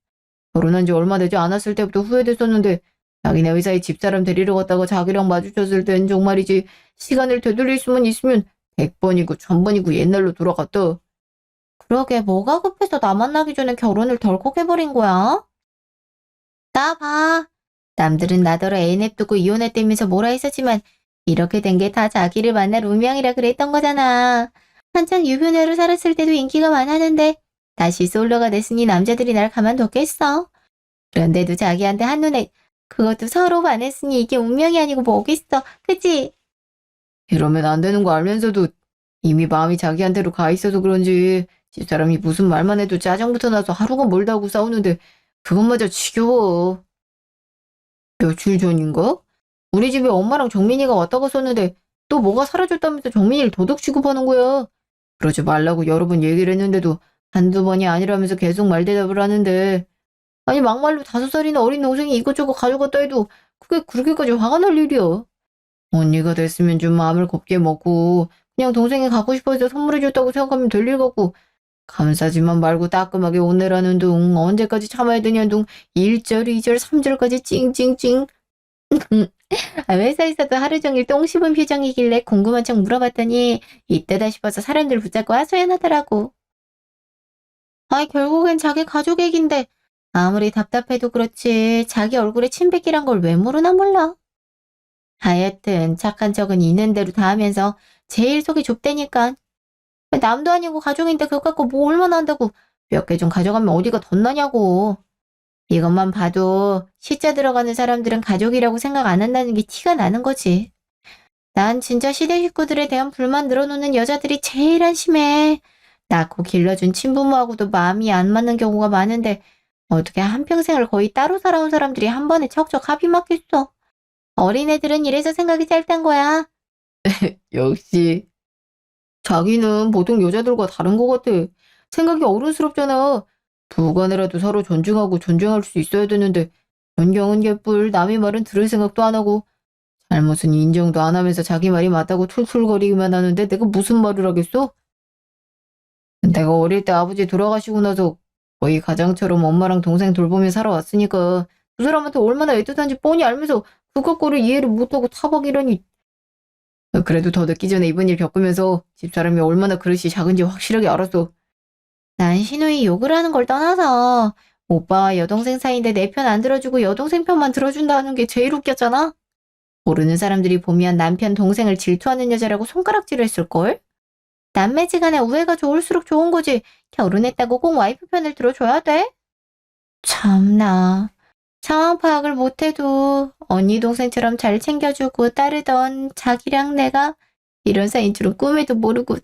결혼한 지 얼마 되지 않았을 때부터 후회됐었는데 자기네 회사에 집사람 데리러 갔다가 자기랑 마주쳤을 땐 정말이지 시간을 되돌릴 수만 있으면 100번이고 1000번이고 옛날로 돌아갔다. 그러게 뭐가 급해서 나 만나기 전에 결혼을 덜컥 해버린 거야? 나 봐. 남들은 나더러 애 냅두고 이혼했다면서 뭐라 했었지만 이렇게 된 게 다 자기를 만날 운명이라 그랬던 거잖아. 한창 유부녀로 살았을 때도 인기가 많았는데 다시 솔로가 됐으니 남자들이 날 가만뒀겠어. 그런데도 자기한테 한눈에 그것도 서로 반했으니 이게 운명이 아니고 뭐겠어. 그치? 이러면 안 되는 거 알면서도 이미 마음이 자기한테로 가 있어서 그런지 집사람이 무슨 말만 해도 짜증부터 나서 하루가 멀다 하고 싸우는데 그것마저 지겨워. 며칠 전인가? 우리 집에 엄마랑 정민이가 왔다 갔었는데 또 뭐가 사라졌다면서 정민이를 도둑 취급하는 거야. 그러지 말라고 여러 번 얘기를 했는데도 한두 번이 아니라면서 계속 말대답을 하는데 아니 막말로 5살이나 어린 동생이 이것저것 가져갔다 해도 그게 그렇게까지 화가 날 일이야. 언니가 됐으면 좀 마음을 곱게 먹고 그냥 동생이 갖고 싶어서 선물해줬다고 생각하면 될 일 같고 감사지만 말고 따끔하게 혼내라는 둥 언제까지 참아야 되냐는 둥 1절, 2절, 3절까지 찡찡찡. 회사에서도 하루 종일 똥 씹은 표정이길래 궁금한 척 물어봤더니 이때다 싶어서 사람들 붙잡고 하소연하더라고. 아이 결국엔 자기 가족 얘긴데 아무리 답답해도 그렇지 자기 얼굴에 침 뱉기란 걸 왜 모르나 몰라. 하여튼 착한 척은 있는 대로 다 하면서 제일 속이 좁다니까. 남도 아니고 가족인데 그거 갖고 뭐 얼마나 한다고 몇 개 좀 가져가면 어디가 덧나냐고. 이것만 봐도 시자 들어가는 사람들은 가족이라고 생각 안 한다는 게 티가 나는 거지. 난 진짜 시대 식구들에 대한 불만 늘어놓는 여자들이 제일 한심해. 낳고 길러준 친부모하고도 마음이 안 맞는 경우가 많은데 어떻게 한평생을 거의 따로 살아온 사람들이 한 번에 척척 합이 맞겠어. 어린애들은 이래서 생각이 짧단 거야. 역시. 자기는 보통 여자들과 다른 것 같아. 생각이 어른스럽잖아. 부관이라도 서로 존중하고 존중할 수 있어야 되는데 존경은 개뿔 남의 말은 들을 생각도 안 하고 잘못은 인정도 안 하면서 자기 말이 맞다고 툴툴거리기만 하는데 내가 무슨 말을 하겠어? 내가 어릴 때 아버지 돌아가시고 나서 거의 가장처럼 엄마랑 동생 돌보며 살아왔으니까 두 사람한테 얼마나 애틋한지 뻔히 알면서 그것거를 이해를 못하고 타박이라니. 그래도 더 늦기 전에 이번 일 겪으면서 집사람이 얼마나 그릇이 작은지 확실하게 알았어. 난 신우이 욕을 하는 걸 떠나서 오빠와 여동생 사이인데 내 편 안 들어주고 여동생 편만 들어준다는 게 제일 웃겼잖아. 모르는 사람들이 보면 남편 동생을 질투하는 여자라고 손가락질을 했을걸? 남매지간에 우애가 좋을수록 좋은 거지. 결혼했다고 꼭 와이프 편을 들어줘야 돼? 참나. 상황 파악을 못해도 언니 동생처럼 잘 챙겨주고 따르던 자기랑 내가 이런 사이인 줄은 꿈에도 모르고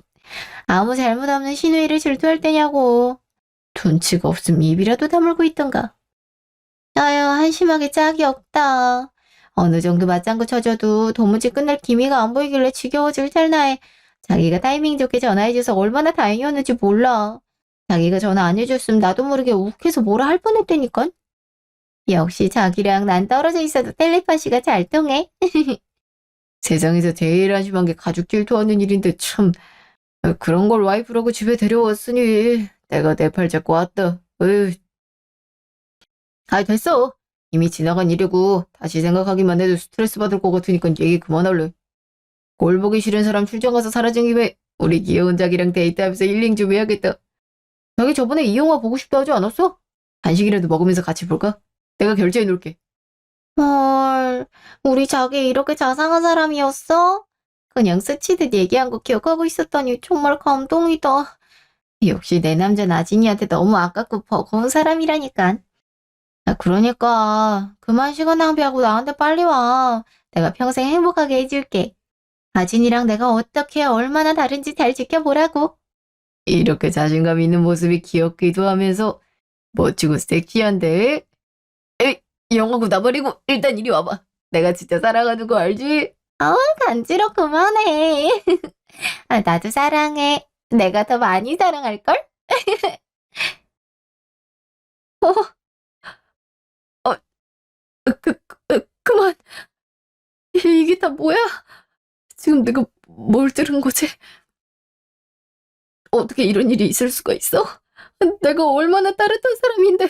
아무 잘못 없는 신우이를 질투할 때냐고. 눈치가 없으면 입이라도 다물고 있던가. 아유 한심하게 짝이 없다. 어느 정도 맞장구 쳐줘도 도무지 끝날 기미가 안 보이길래 지겨워질 찰나에 자기가 타이밍 좋게 전화해줘서 얼마나 다행이었는지 몰라. 자기가 전화 안 해줬으면 나도 모르게 욱해서 뭐라 할 뻔했다니까. 역시 자기랑 난 떨어져 있어도 텔레파시가 잘 통해. 세상에서 제일 한심한 게 가족 질투하는 일인데 참 그런 걸 와이프라고 집에 데려왔으니 내가 내 팔 잡고 왔다. 어휴. 아, 됐어. 이미 지나간 일이고 다시 생각하기만 해도 스트레스 받을 것 같으니까 얘기 그만할래. 꼴 보기 싫은 사람 출장 가서 사라진 김에 우리 귀여운 자기랑 데이트하면서 힐링 좀 해야겠다. 자기 저번에 이 영화 보고 싶다 하지 않았어? 간식이라도 먹으면서 같이 볼까? 내가 결제해 놓을게. 헐, 우리 자기 이렇게 자상한 사람이었어? 그냥 스치듯 얘기한 거 기억하고 있었다니 정말 감동이다. 역시 내 남자 나진이한테 너무 아깝고 버거운 사람이라니까. 아, 그러니까 그만 시간 낭비하고 나한테 빨리 와. 내가 평생 행복하게 해줄게. 나진이랑 내가 어떻게 얼마나 다른지 잘 지켜보라고. 이렇게 자신감 있는 모습이 귀엽기도 하면서 멋지고 섹시한데? 에이, 영어고 나버리고 일단 이리 와봐. 내가 진짜 사랑하는 거 알지? 간지러 그만해. 아, 나도 사랑해. 내가 더 많이 사랑할걸? 어, 어, 그만. 이게 다 뭐야? 지금 내가 뭘 들은 거지? 어떻게 이런 일이 있을 수가 있어? 내가 얼마나 따뜻한 사람인데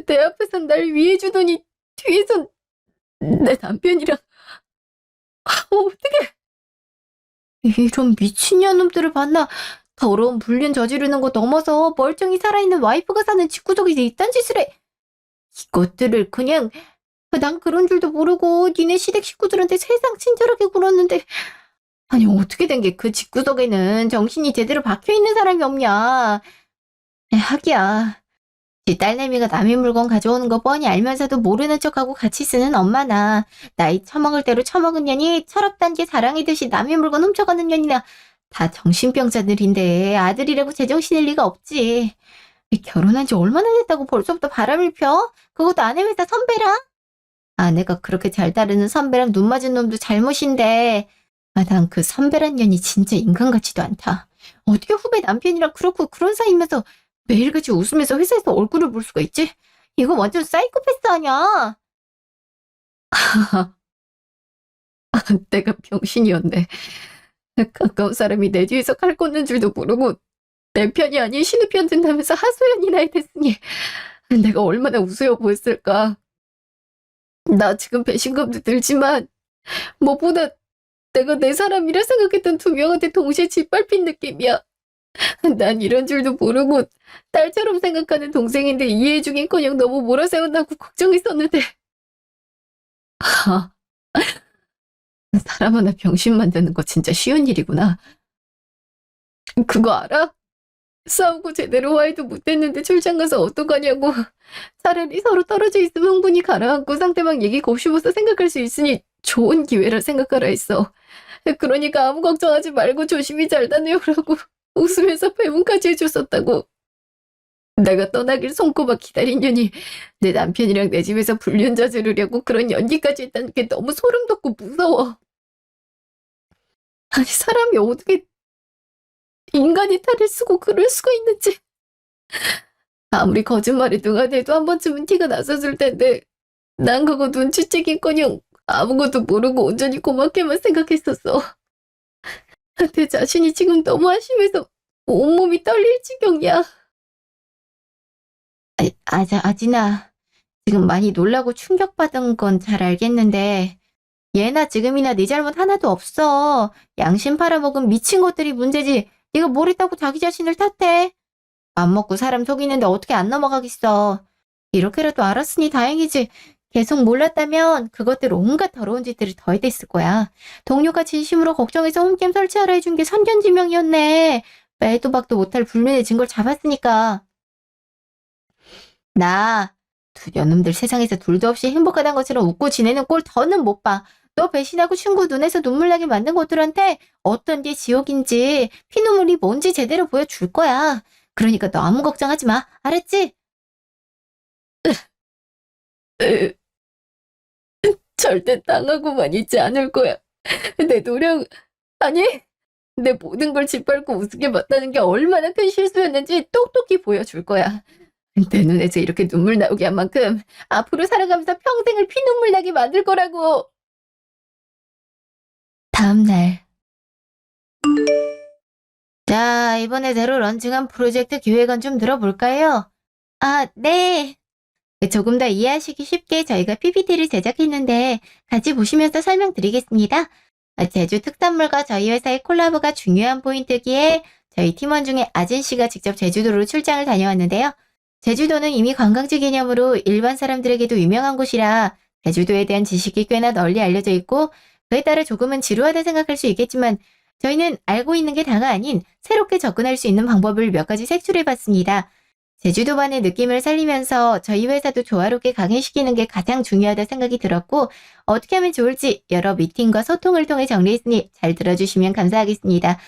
내 앞에선 날 위해주더니 뒤에선 내 남편이랑 어떻게 이런 미친년놈들을 만나 더러운 불륜 저지르는 거 넘어서 멀쩡히 살아있는 와이프가 사는 집구석에 이딴 짓을 해. 이것들을 그냥 난 그런 줄도 모르고 니네 시댁 식구들한테 세상 친절하게 굴었는데 아니 어떻게 된 게 그 집구석에는 정신이 제대로 박혀있는 사람이 없냐. 하기야 지 딸내미가 남의 물건 가져오는 거 뻔히 알면서도 모르는 척하고 같이 쓰는 엄마나 나이 처먹을 대로 처먹은 년이 철없단 게 자랑이듯이 남의 물건 훔쳐가는 년이나 다 정신병자들인데 아들이라고 제정신일 리가 없지. 결혼한 지 얼마나 됐다고 벌써부터 바람을 펴? 그것도 아내 회사 선배랑? 아내가 그렇게 잘 따르는 선배랑 눈 맞은 놈도 잘못인데 난 그 선배란 년이 진짜 인간 같지도 않다. 어떻게 후배 남편이랑 그렇고 그런 사이면서 매일같이 웃으면서 회사에서 얼굴을 볼 수가 있지? 이거 완전 사이코패스 아니야? 내가 병신이었네. 가까운 사람이 내 뒤에서 칼 꽂는 줄도 모르고 내 편이 아닌 신우 편 든다면서 하소연이나 했으니 내가 얼마나 우스워 보였을까. 나 지금 배신감도 들지만 무엇보다 내가 내 사람이라 생각했던 두 명한테 동시에 짓밟힌 느낌이야. 난 이런 줄도 모르고 딸처럼 생각하는 동생인데 이해해주긴커녕 너무 몰아세운다고 걱정했었는데 사람 하나 병신 만드는 거 진짜 쉬운 일이구나. 그거 알아? 싸우고 제대로 화해도 못했는데 출장 가서 어떡하냐고. 차라리 서로 떨어져 있으면 흥분이 가라앉고 상대방 얘기 곱씹어서 생각할 수 있으니 좋은 기회라 생각하라 했어. 그러니까 아무 걱정하지 말고 조심히 잘 다녀오라고 웃으면서 배문까지 해줬었다고. 내가 떠나길 손꼽아 기다린 년이 내 남편이랑 내 집에서 불륜 저지르려고 그런 연기까지 했다는 게 너무 소름 돋고 무서워. 아니 사람이 어떻게 인간이 탈을 쓰고 그럴 수가 있는지. 아무리 거짓말에 능하대도 한 번쯤은 티가 났었을 텐데 난 그거 눈치채긴커녕 아무것도 모르고 온전히 고맙게만 생각했었어. 내 자신이 지금 너무 한심해서 온몸이 떨릴 지경이야. 아진아, 지금 많이 놀라고 충격받은 건 잘 알겠는데 예나 지금이나 네 잘못 하나도 없어. 양심 팔아먹은 미친 것들이 문제지. 네가 뭘 했다고 자기 자신을 탓해. 안 먹고 사람 속이는데 어떻게 안 넘어가겠어. 이렇게라도 알았으니 다행이지. 계속 몰랐다면 그것들 온갖 더러운 짓들을 더해댔을 거야. 동료가 진심으로 걱정해서 홈캠 설치하라 해준 게 선견지명이었네. 빼도 박도 못할 불륜의 증거를 잡았으니까. 나 두려놈들 세상에서 둘도 없이 행복하단 것처럼 웃고 지내는 꼴 더는 못 봐. 너 배신하고 친구 눈에서 눈물 나게 만든 것들한테 어떤 게 지옥인지 피눈물이 뭔지 제대로 보여줄 거야. 그러니까 너 아무 걱정하지 마. 알았지? 절대 당하고만 있지 않을 거야. 내 노력, 아니, 내 모든 걸 짓밟고 우습게 봤다는 게 얼마나 큰 실수였는지 똑똑히 보여줄 거야. 내 눈에서 이렇게 눈물 나오게 한 만큼 앞으로 살아가면서 평생을 피눈물 나게 만들 거라고. 다음 날. 자, 이번에 새로 런칭한 프로젝트 기획안 좀 들어볼까요? 아, 네. 조금 더 이해하시기 쉽게 저희가 PPT를 제작했는데 같이 보시면서 설명드리겠습니다. 제주 특산물과 저희 회사의 콜라보가 중요한 포인트기에 저희 팀원 중에 아진 씨가 직접 제주도로 출장을 다녀왔는데요. 제주도는 이미 관광지 개념으로 일반 사람들에게도 유명한 곳이라 제주도에 대한 지식이 꽤나 널리 알려져 있고 그에 따라 조금은 지루하다 생각할 수 있겠지만 저희는 알고 있는 게 다가 아닌 새롭게 접근할 수 있는 방법을 몇 가지 색출해봤습니다. 제주도만의 느낌을 살리면서 저희 회사도 조화롭게 강행시키는 게 가장 중요하다 생각이 들었고 어떻게 하면 좋을지 여러 미팅과 소통을 통해 정리했으니 잘 들어주시면 감사하겠습니다.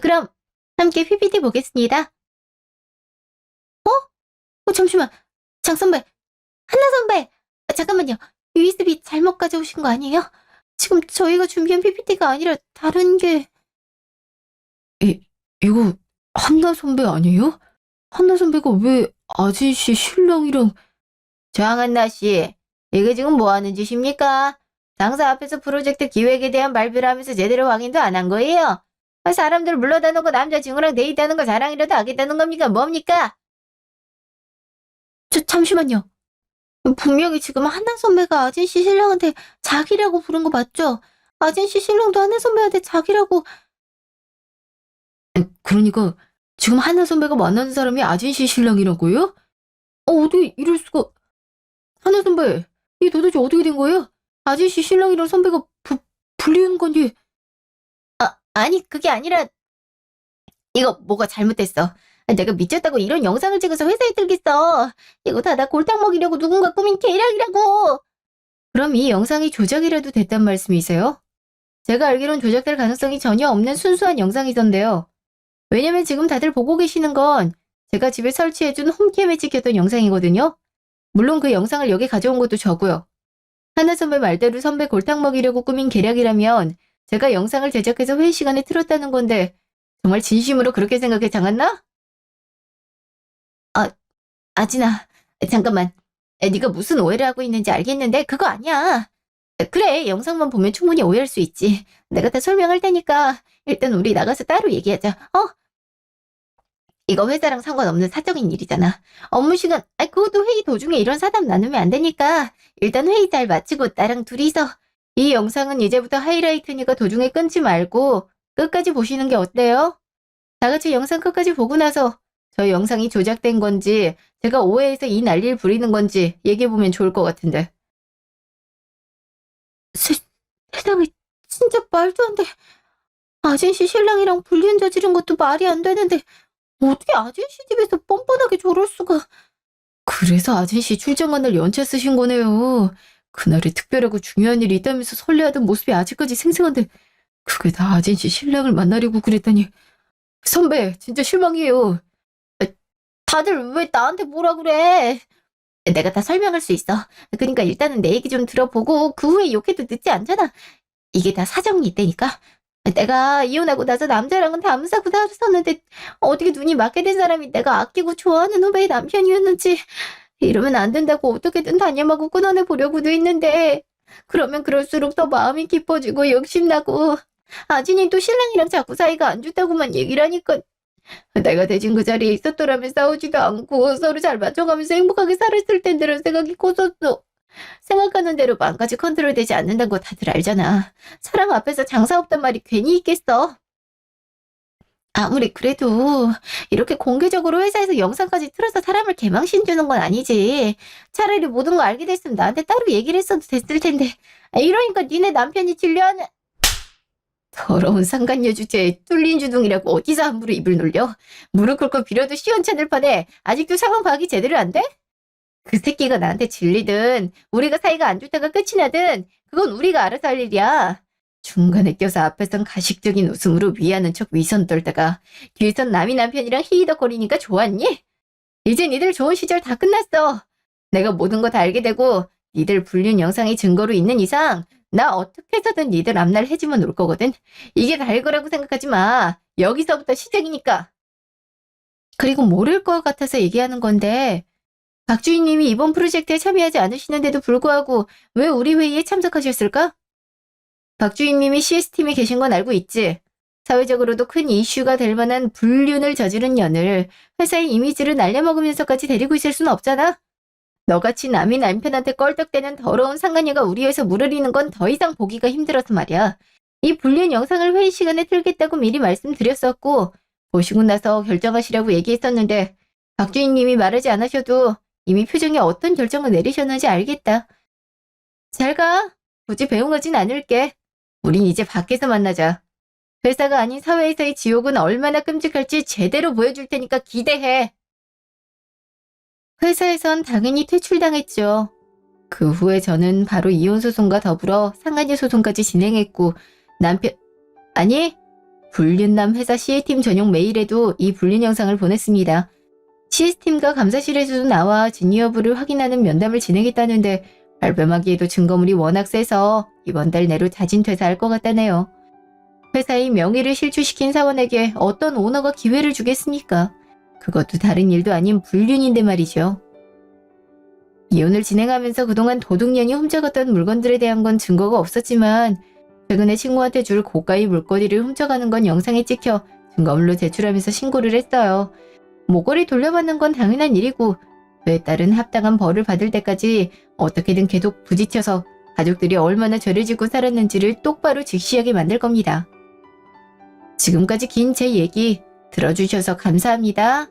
그럼 함께 PPT 보겠습니다. 잠시만. 장 선배, 한나 선배. 잠깐만요. USB 잘못 가져오신 거 아니에요? 지금 저희가 준비한 PPT가 아니라 다른 게... 이거 한나 선배 아니에요? 한나 선배가 왜 아진 씨 신랑이랑... 장한나 씨, 이게 지금 뭐 하는 짓입니까? 장사 앞에서 프로젝트 기획에 대한 발표를 하면서 제대로 확인도 안 한 거예요? 사람들 불러다 놓고 남자 친구랑 데이트하는 거 자랑이라도 하겠다는 겁니까? 뭡니까? 잠시만요. 분명히 지금 한나 선배가 아진 씨 신랑한테 자기라고 부른 거 맞죠? 아진 씨 신랑도 한나 선배한테 자기라고... 그러니까 지금 한나 선배가 만나는 사람이 아진 씨 신랑이라고요? 어떻게 이럴 수가... 한나 선배, 이게 도대체 어떻게 된 거예요? 아진 씨 신랑이랑 선배가 불리는 건지... 아니 그게 아니라... 이거 뭐가 잘못됐어. 내가 미쳤다고 이런 영상을 찍어서 회사에 들겠어. 이거 다 나 골탕 먹이려고 누군가 꾸민 계략이라고. 그럼 이 영상이 조작이라도 됐단 말씀이세요? 제가 알기론 조작될 가능성이 전혀 없는 순수한 영상이던데요. 왜냐면 지금 다들 보고 계시는 건 제가 집에 설치해준 홈캠에 찍혔던 영상이거든요. 물론 그 영상을 여기 가져온 것도 저고요. 하나 선배 말대로 선배 골탕 먹이려고 꾸민 계략이라면 제가 영상을 제작해서 회의 시간에 틀었다는 건데 정말 진심으로 그렇게 생각해 장한나? 아진아, 잠깐만. 네가 무슨 오해를 하고 있는지 알겠는데 그거 아니야. 그래, 영상만 보면 충분히 오해할 수 있지. 내가 다 설명할 테니까 일단 우리 나가서 따로 얘기하자. 이거 회사랑 상관없는 사적인 일이잖아. 업무 시간, 그것도 회의 도중에 이런 사담 나누면 안 되니까 일단 회의 잘 마치고 나랑 둘이서 이 영상은 이제부터 하이라이트니까 도중에 끊지 말고 끝까지 보시는 게 어때요? 다 같이 영상 끝까지 보고 나서 저 영상이 조작된 건지 제가 오해해서 이 난리를 부리는 건지 얘기해보면 좋을 것 같은데. 세상에 진짜 말도 안 돼. 아진 씨 신랑이랑 불륜 저지른 것도 말이 안 되는데 어떻게 아진 씨 집에서 뻔뻔하게 저럴 수가. 그래서 아진 씨 출장간 날 연차 쓰신 거네요. 그날이 특별하고 중요한 일이 있다면서 설레하던 모습이 아직까지 생생한데 그게 다 아진 씨 신랑을 만나려고 그랬다니. 선배 진짜 실망이에요. 다들 왜 나한테 뭐라 그래? 내가 다 설명할 수 있어. 그러니까 일단은 내 얘기 좀 들어보고 그 후에 욕해도 늦지 않잖아. 이게 다 사정이 있다니까. 내가 이혼하고 나서 남자랑은 담사고 살았었는데 어떻게 눈이 맞게 된 사람이 내가 아끼고 좋아하는 후배의 남편이었는지. 이러면 안 된다고 어떻게든 단념하고 끊어내 보려고도 했는데 그러면 그럴수록 더 마음이 깊어지고 욕심나고 아진이 또 신랑이랑 자꾸 사이가 안 좋다고만 얘기를 하니까 내가 대신 그 자리에 있었더라면 싸우지도 않고 서로 잘 맞춰가면서 행복하게 살았을 텐데라는 생각이 컸었어. 생각하는 대로 마음까지 컨트롤되지 않는다는 거 다들 알잖아. 사람 앞에서 장사 없단 말이 괜히 있겠어. 아무리 그래도 이렇게 공개적으로 회사에서 영상까지 틀어서 사람을 개망신 주는 건 아니지. 차라리 모든 거 알게 됐으면 나한테 따로 얘기를 했어도 됐을 텐데. 이러니까 니네 남편이 진료하는... 더러운 상간녀 주제에 뚫린 주둥이라고 어디서 함부로 입을 놀려? 무릎 꿇고 빌어도 시원찮을 판에 아직도 상황 파악이 제대로 안 돼? 그 새끼가 나한테 질리든 우리가 사이가 안 좋다가 끝이 나든 그건 우리가 알아서 할 일이야. 중간에 껴서 앞에선 가식적인 웃음으로 위하는 척 위선 떨다가 뒤에선 남이 남편이랑 히히덕거리니까 좋았니? 이제 니들 좋은 시절 다 끝났어. 내가 모든 거 다 알게 되고 니들 불륜 영상이 증거로 있는 이상 나 어떻게 해서든 니들 앞날 해지면 올 거거든. 이게 다일 거라고 생각하지 마. 여기서부터 시작이니까. 그리고 모를 것 같아서 얘기하는 건데 박 주인님이 이번 프로젝트에 참여하지 않으시는데도 불구하고 왜 우리 회의에 참석하셨을까? 박 주인님이 CS팀에 계신 건 알고 있지? 사회적으로도 큰 이슈가 될 만한 불륜을 저지른 년을 회사의 이미지를 날려먹으면서까지 데리고 있을 수는 없잖아? 너같이 남의 남편한테 껄떡대는 더러운 상간녀가 우리 회사 물으리는 건 더 이상 보기가 힘들어서 말이야. 이 불륜 영상을 회의 시간에 틀겠다고 미리 말씀드렸었고 보시고 나서 결정하시라고 얘기했었는데 박 주인님이 말하지 않으셔도 이미 표정에 어떤 결정을 내리셨는지 알겠다. 잘 가. 굳이 배웅하진 않을게. 우린 이제 밖에서 만나자. 회사가 아닌 사회에서의 지옥은 얼마나 끔찍할지 제대로 보여줄 테니까 기대해. 회사에선 당연히 퇴출당했죠. 그 후에 저는 바로 이혼소송과 더불어 상간녀 소송까지 진행했고 불륜남 회사 CA팀 전용 메일에도 이 불륜 영상을 보냈습니다. CS팀과 감사실에서도 나와 진위 여부를 확인하는 면담을 진행했다는데 발뺌하기에도 증거물이 워낙 세서 이번 달 내로 자진 퇴사할 것 같다네요. 회사의 명예를 실추시킨 사원에게 어떤 오너가 기회를 주겠습니까? 그것도 다른 일도 아닌 불륜인데 말이죠. 이혼을 진행하면서 그동안 도둑년이 훔쳐갔던 물건들에 대한 건 증거가 없었지만 최근에 친구한테 줄 고가의 물거리를 훔쳐가는 건 영상에 찍혀 증거물로 제출하면서 신고를 했어요. 목걸이 돌려받는 건 당연한 일이고 그에 따른 합당한 벌을 받을 때까지 어떻게든 계속 부딪혀서 가족들이 얼마나 죄를 짓고 살았는지를 똑바로 직시하게 만들 겁니다. 지금까지 긴 제 얘기 들어주셔서 감사합니다.